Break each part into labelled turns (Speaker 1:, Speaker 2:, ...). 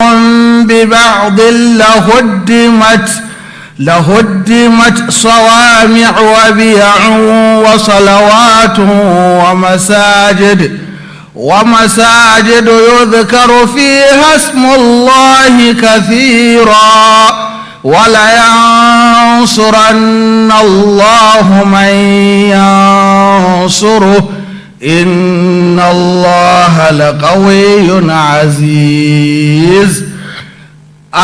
Speaker 1: ببعض لهدمت صوامع وبيع وصلوات ومساجد يذكر فيها اسم الله كثيرا ولينصرن الله من ينصره إن الله لقوي عزيز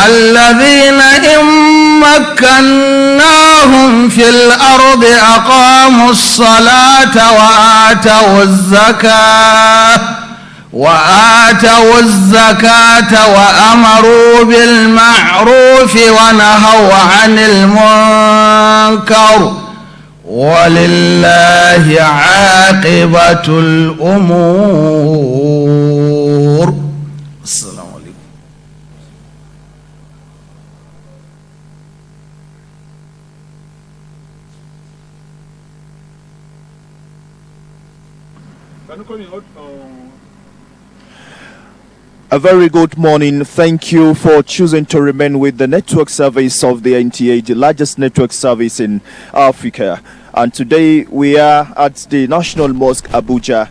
Speaker 1: الذين إن مكناهم في الأرض أقاموا الصلاة وآتوا الزكاة وأمروا بالمعروف ونهوا عن المنكر ولله عاقبة الأمور. السلام عليكم.
Speaker 2: A very good morning. Thank you for choosing to remain with the network service of the NTA, the largest network service in Africa. And today we are at the National Mosque, Abuja.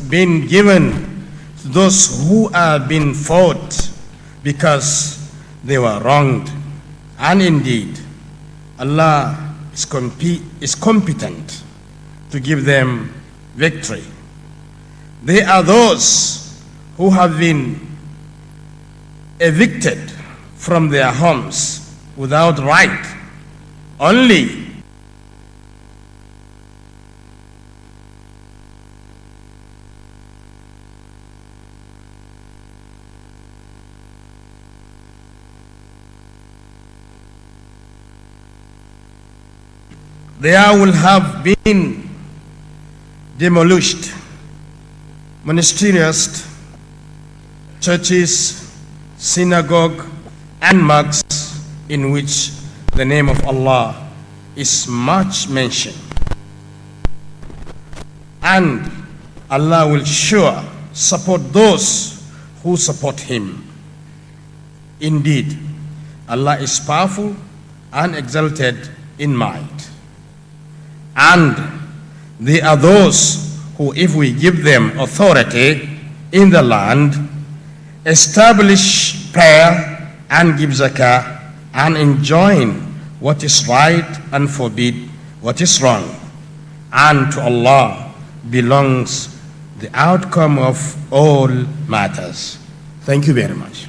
Speaker 1: Been given to those who are being fought because they were wronged. And indeed, Allah is competent to give them victory. They are those who have been evicted from their homes without right. Only there will have been demolished monasteries, churches, synagogue, and mosques in which the name of Allah is much mentioned. And Allah will sure support those who support Him. Indeed, Allah is powerful and exalted in might. And they are those who, if we give them authority in the land, establish prayer and give zakah and enjoin what is right and forbid what is wrong. And to Allah belongs the outcome of all matters. Thank you very much.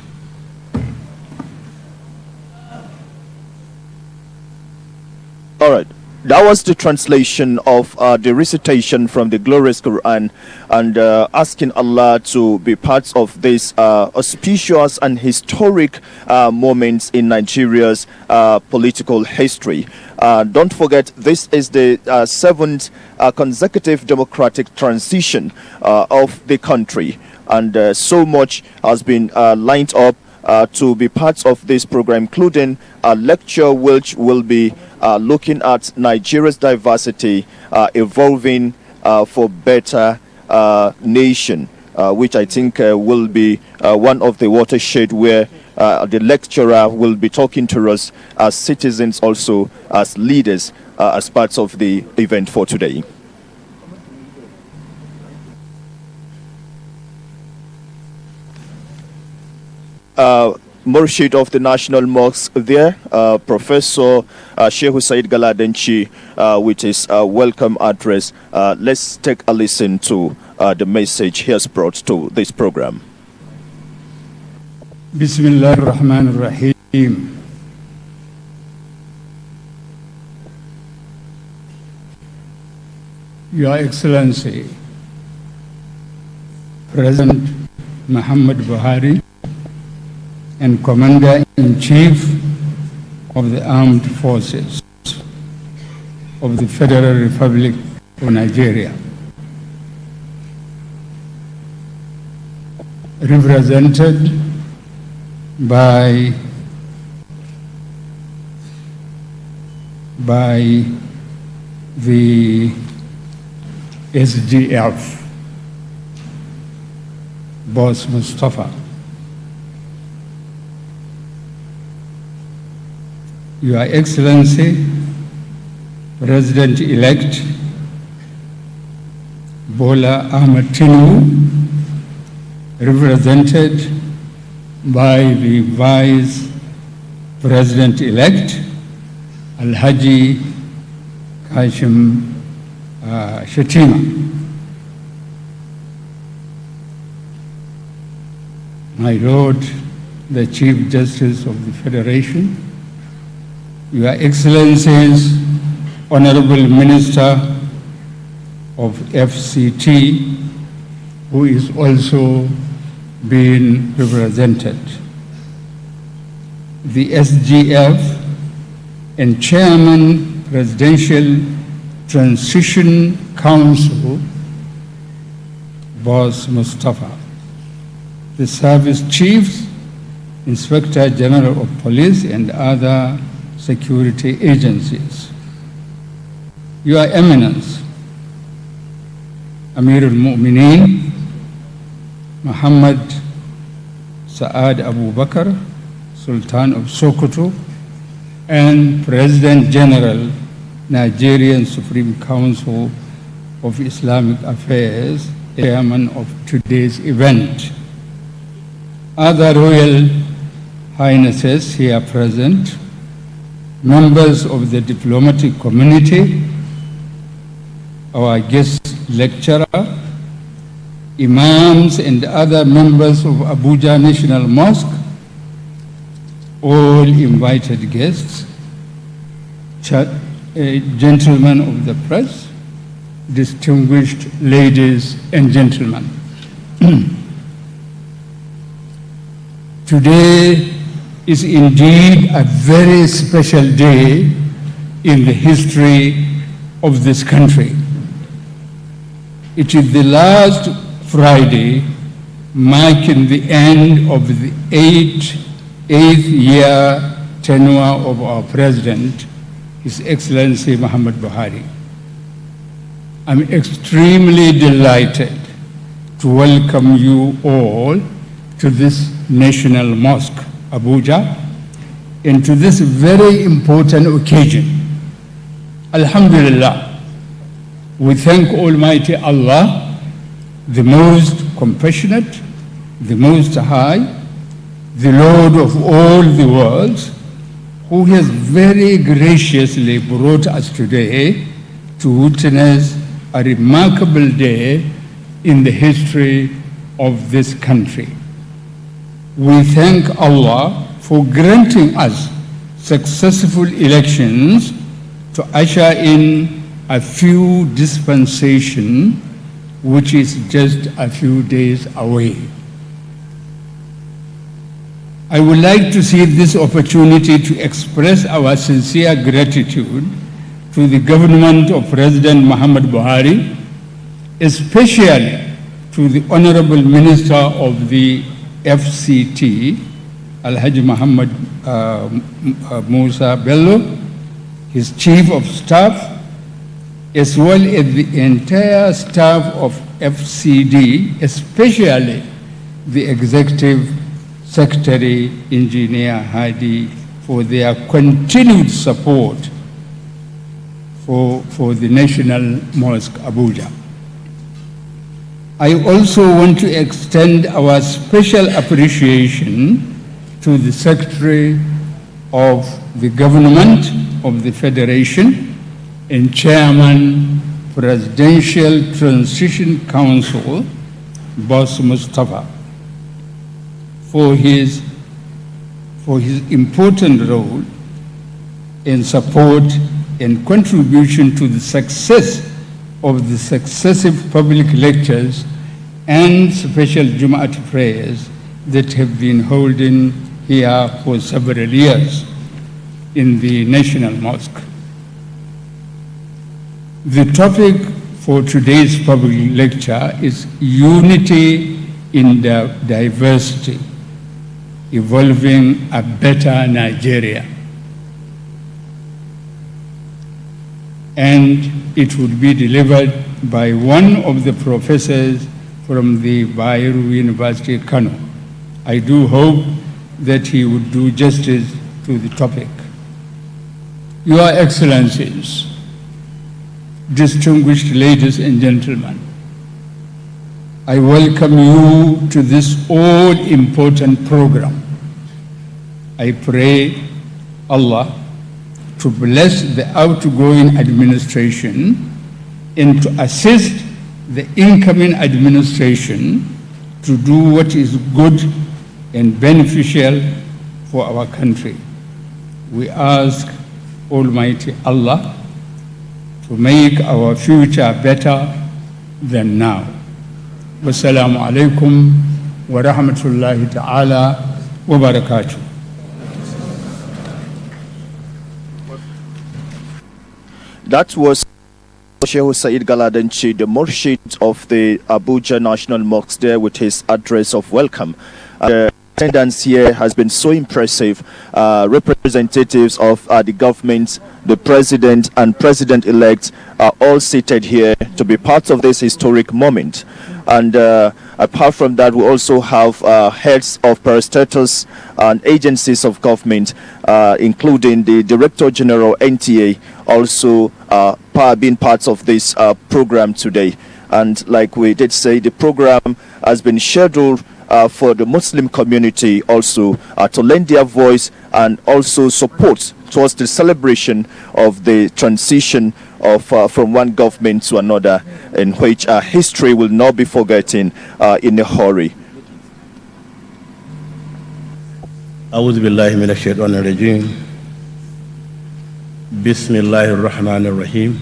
Speaker 2: All right. That was the translation of the recitation from the glorious Quran, and asking Allah to be part of this auspicious and historic moments in Nigeria's political history. Don't forget, this is the seventh consecutive democratic transition of the country, and so much has been lined up to be part of this program, including a lecture which will be looking at Nigeria's diversity, evolving for better nation, which I think will be one of the watershed where the lecturer will be talking to us as citizens, also as leaders, as parts of the event for today. Murshid of the National Mosque there, Professor Sheikh Said Galadanchi, with his welcome address. Let's take a listen to the message he has brought to this program.
Speaker 3: Bismillah ar-Rahman ar-Rahim. Your Excellency, President Muhammad Buhari and Commander-in-Chief of the Armed Forces of the Federal Republic of Nigeria, represented by the SGF, Boss Mustafa, Your Excellency, President-elect Bola Ahmed Tinubu, represented by the Vice President-elect Alhaji Kashim Shatima, my Lord, the Chief Justice of the Federation, Your Excellencies, Honorable Minister of FCT, who is also being represented, the SGF and Chairman, Presidential Transition Council, Boss Mustafa, the Service Chiefs, Inspector General of Police, and other security agencies. Your Eminence, Amir al-Mu'mineen, Muhammad Saad Abubakar, Sultan of Sokoto, and President General, Nigerian Supreme Council of Islamic Affairs, chairman of today's event. Other Royal Highnesses here present, members of the diplomatic community, our guest lecturer, imams and other members of Abuja National Mosque, all invited guests, gentlemen of the press, distinguished ladies and gentlemen. Today is indeed a very special day in the history of this country. It is the last Friday marking the end of the eighth year tenure of our President, His Excellency Muhammad Buhari. I'm extremely delighted to welcome you all to this National Mosque, Abuja, and to this very important occasion. Alhamdulillah, we thank Almighty Allah, the most compassionate, the most high, the Lord of all the worlds, who has very graciously brought us today to witness a remarkable day in the history of this country. We thank Allah for granting us successful elections to usher in a few dispensation, which is just a few days away. I would like to seize this opportunity to express our sincere gratitude to the government of President Muhammad Buhari, especially to the Honorable Minister of the FCT, Alhaji Muhammad Musa Bello, his Chief of Staff, as well as the entire staff of FCD, especially the Executive Secretary, Engineer Hadi, for their continued support for the National Mosque, Abuja. I also want to extend our special appreciation to the Secretary of the Government of the Federation and Chairman, Presidential Transition Council, Boss Mustafa, for his important role in support and contribution to the success of the successive public lectures and special Jumu'ah prayers that have been holding here for several years in the National Mosque. The topic for today's public lecture is Unity in Diversity, Evolving a Better Nigeria. And it would be delivered by one of the professors from the Bayero University, Kano. I do hope that he would do justice to the topic. Your Excellencies, distinguished ladies and gentlemen, I welcome you to this all-important program. I pray Allah to bless the outgoing administration and to assist the incoming administration to do what is good and beneficial for our country. We ask Almighty Allah to make our future better than now. Wassalamu alaikum wa rahmatullahi ta'ala wa barakatuh.
Speaker 2: That was Sheikh Said Galadanchi, the Murshid of the Abuja National Mosque, there with his address of welcome. The attendance here has been so impressive. Representatives of the government, the president and president-elect are all seated here to be part of this historic moment. And apart from that, we also have heads of parastatals and agencies of government, including the Director General NTA, also being parts of this program today. And like we did say, the program has been scheduled for the Muslim community also to lend their voice and also support towards the celebration of the transition of from one government to another, in which history will not be forgotten in a hurry.
Speaker 4: أعوذ بالله من الشيطان الرجيم بسم الله الرحمن الرحيم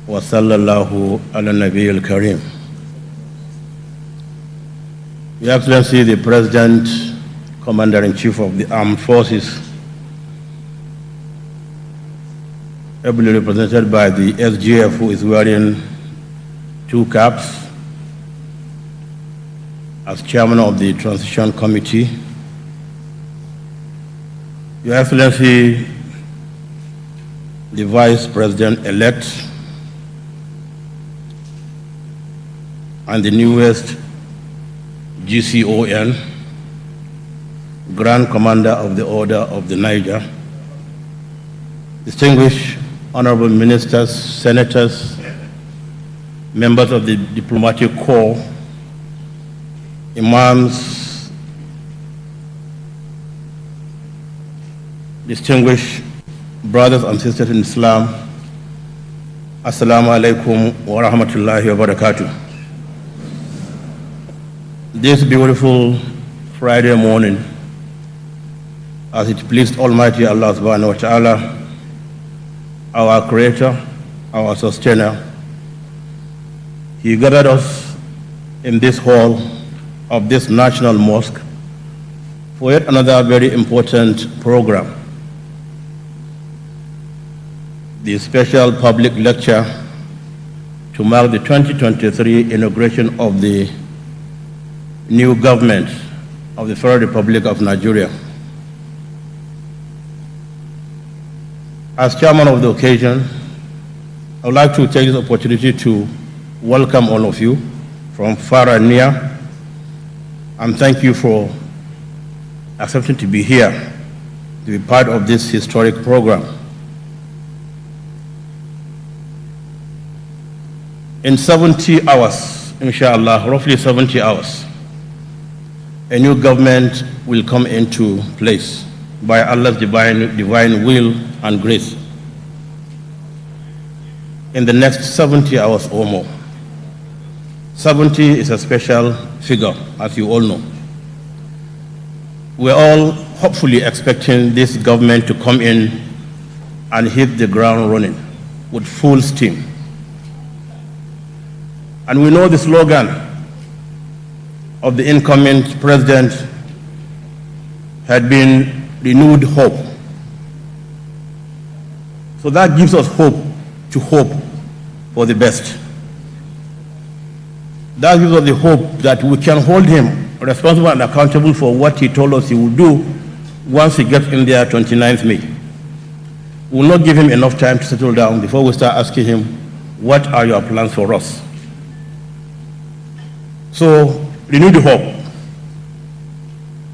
Speaker 4: وصلى الله على النبي الكريم. Your Excellency, the President, Commander-in-Chief of the Armed Forces, ably represented by the SGF, who is wearing two caps, as Chairman of the Transition Committee. Your Excellency, the Vice President-elect, and the newest GCON, Grand Commander of the Order of the Niger, distinguished honorable ministers, senators, members of the diplomatic corps, imams, distinguished brothers and sisters in Islam, Assalamu alaikum wa rahmatullahi wa barakatuh. This beautiful Friday morning, as it pleased Almighty Allah subhanahu wa ta'ala, our Creator, our Sustainer, He gathered us in this hall of this National Mosque for yet another very important program, the special public lecture to mark the 2023 inauguration of the new government of the Federal Republic of Nigeria. As chairman of the occasion, I would like to take this opportunity to welcome all of you from far and near, and thank you for accepting to be here, to be part of this historic program. In 70 hours, inshallah, roughly 70 hours, a new government will come into place by Allah's divine will and grace in the next 70 hours or more. 70 is a special figure, as you all know. We're all hopefully expecting this government to come in and hit the ground running with full steam. And we know the slogan of the incoming president had been renewed hope. So that gives us hope to hope for the best. That gives us the hope that we can hold him responsible and accountable for what he told us he would do once he gets in there 29th May. We will not give him enough time to settle down before we start asking him, what are your plans for us? So, renew the hope.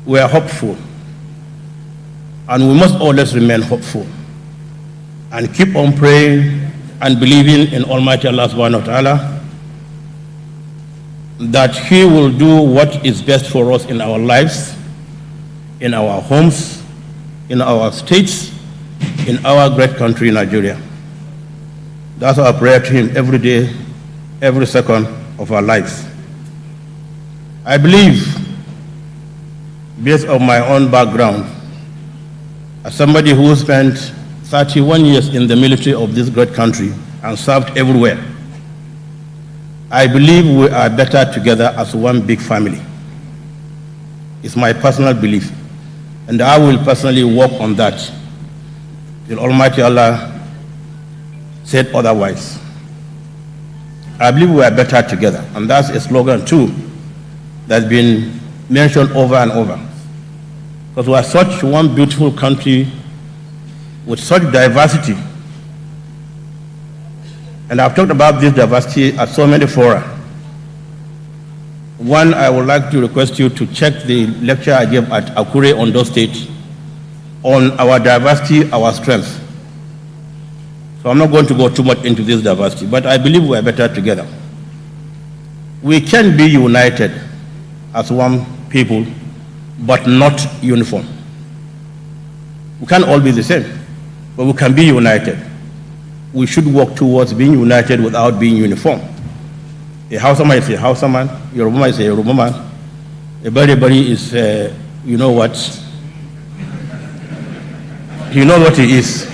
Speaker 4: We are hopeful. And we must always remain hopeful. And keep on praying and believing in Almighty Allah subhanahu wa ta'ala that He will do what is best for us in our lives, in our homes, in our states, in our great country, Nigeria. That's our prayer to Him every day, every second of our lives. I believe, based on my own background, as somebody who spent 31 years in the military of this great country and served everywhere, I believe we are better together as one big family. It's my personal belief. And I will personally work on that till Almighty Allah said otherwise. I believe we are better together. And that's a slogan too that's been mentioned over and over. Because we are such one beautiful country with such diversity. And I've talked about this diversity at so many fora. One, I would like to request you to check the lecture I gave at Akure, Ondo State, on our diversity, our strength. So I'm not going to go too much into this diversity, but I believe we are better together. We can be united as one people, but not uniform. We can't all be the same, but we can be united. We should work towards being united without being uniform. A Hausa is a Hausa man, a Yoruba man is a Yoruba man, a Bari is, you know what? You know what he is.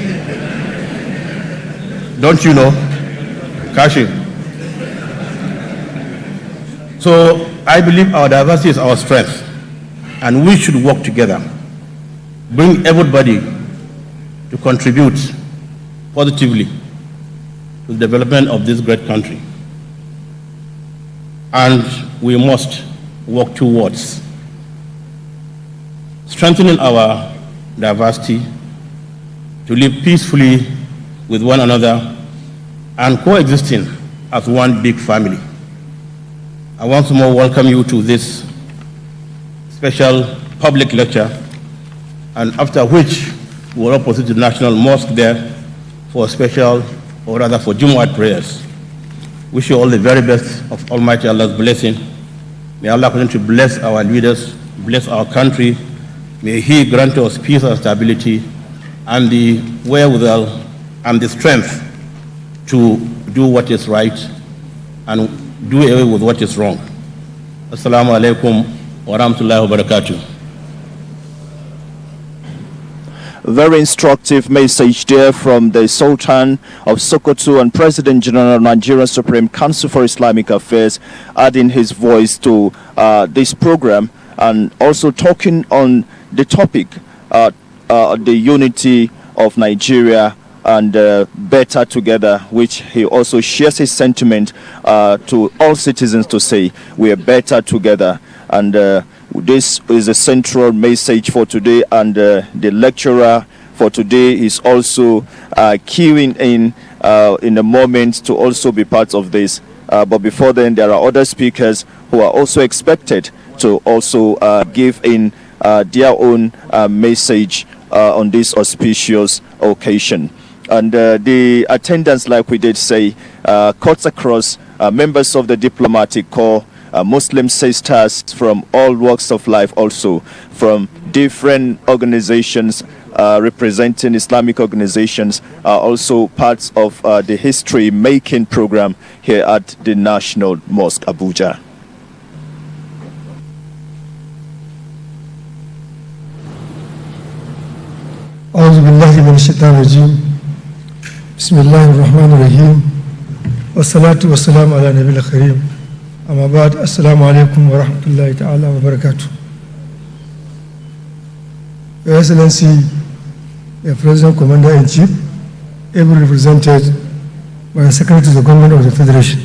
Speaker 4: Don't you know? Kashi. So I believe our diversity is our strength, and we should work together. Bring everybody to contribute positively to the development of this great country. And we must work towards strengthening our diversity to live peacefully with one another and coexisting as one big family. I once more welcome you to this special public lecture, and after which we will all proceed to the National Mosque there for a special, or rather for Jumu'ah prayers. Wish you all the very best of Almighty Allah's blessing. May Allah continue to bless our leaders, bless our country. May He grant us peace and stability and the wherewithal and the strength to do what is right and do away with what is wrong. Assalamu alaikum wa rahmatullahi wa barakatuh.
Speaker 2: Very instructive message there from the Sultan of Sokoto and President General of Nigeria Supreme Council for Islamic Affairs, adding his voice to this program and also talking on the topic, the unity of Nigeria and better together, which he also shares his sentiment to all citizens to say we are better together. And this is a central message for today, and the lecturer for today is also queuing in a moment to also be part of this. But before then, there are other speakers who are also expected to also give in their own message on this auspicious occasion. And the attendance, like we did say, cuts across members of the diplomatic corps, Muslim sisters from all walks of life, also from different organizations representing Islamic organizations, are also parts of the history making program here at the National Mosque, Abuja.
Speaker 5: أعوذ بالله من الشيطان الرجيم بسم الله الرحمن الرحيم والصلاة والسلام على نبي الكريم أما بعد السلام عليكم ورحمة الله تعالى وبركاته. Your Excellency, the President Commander-in-Chief, ably represented by the Secretary to the Government of the Federation.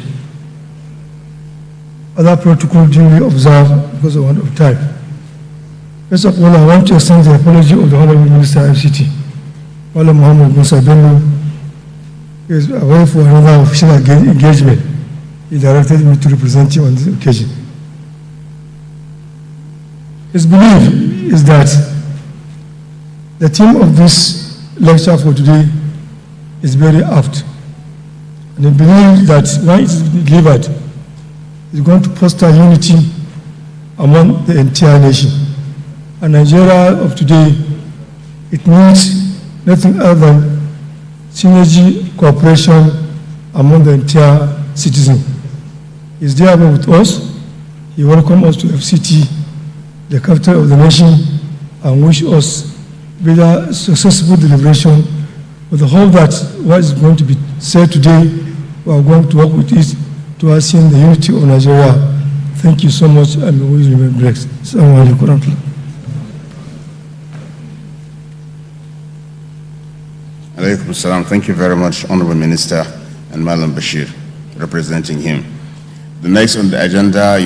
Speaker 5: Other protocol duly observed because of want of time. First of all, I want to extend the apology of the Honorable Minister of FCT, Bola Muhammad Musa Bello. He is away for another official engagement. He directed me to represent him on this occasion. His belief is that the theme of this lecture for today is very apt. And he believes that when it is delivered, it's going to foster unity among the entire nation. And Nigeria of today, it needs nothing other than synergy, cooperation among the entire citizen. He's there with us. He welcomes us to FCT, the capital of the nation, and wish us better successful deliberation with the hope that what is going to be said today, we are going to work with it to seeing the unity of Nigeria. Thank you so much, and always remain blessed. Assalamu alaikum warahmatullahi.
Speaker 6: Alaikum salam. Thank you very much, Honorable Minister and Malam Bashir, representing him. The next on the agenda,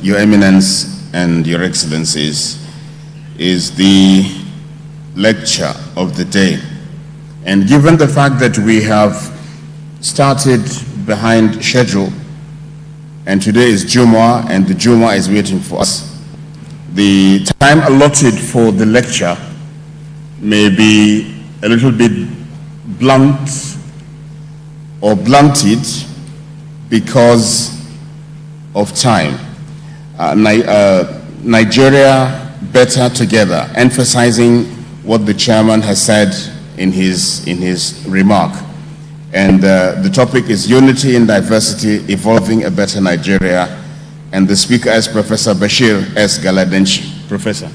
Speaker 6: Your Eminence and Your Excellencies, is the lecture of the day. And given the fact that we have started behind schedule, and today is Jumu'ah, and the Jumu'ah is waiting for us, the time allotted for the lecture may be a little bit blunt or blunted because of time. Nigeria better together, emphasizing what the chairman has said in his remark. And the topic is Unity in Diversity, Evolving a Better Nigeria. And the speaker is Professor Bashir S. Galadenchi. Professor.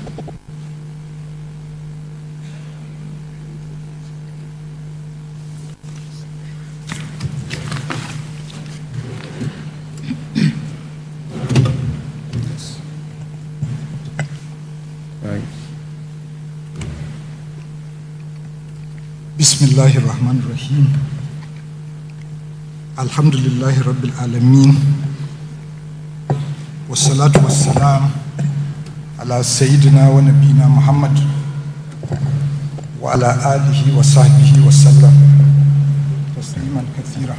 Speaker 5: Bismillahir Rahmanir Rahim. Alhamdulillahi Rabbil Alameen. Wassalatu wassalam ala Sayyidina wa Nabina Muhammad wa ala alihi wa sahbihi wa sallam tasliman kathira.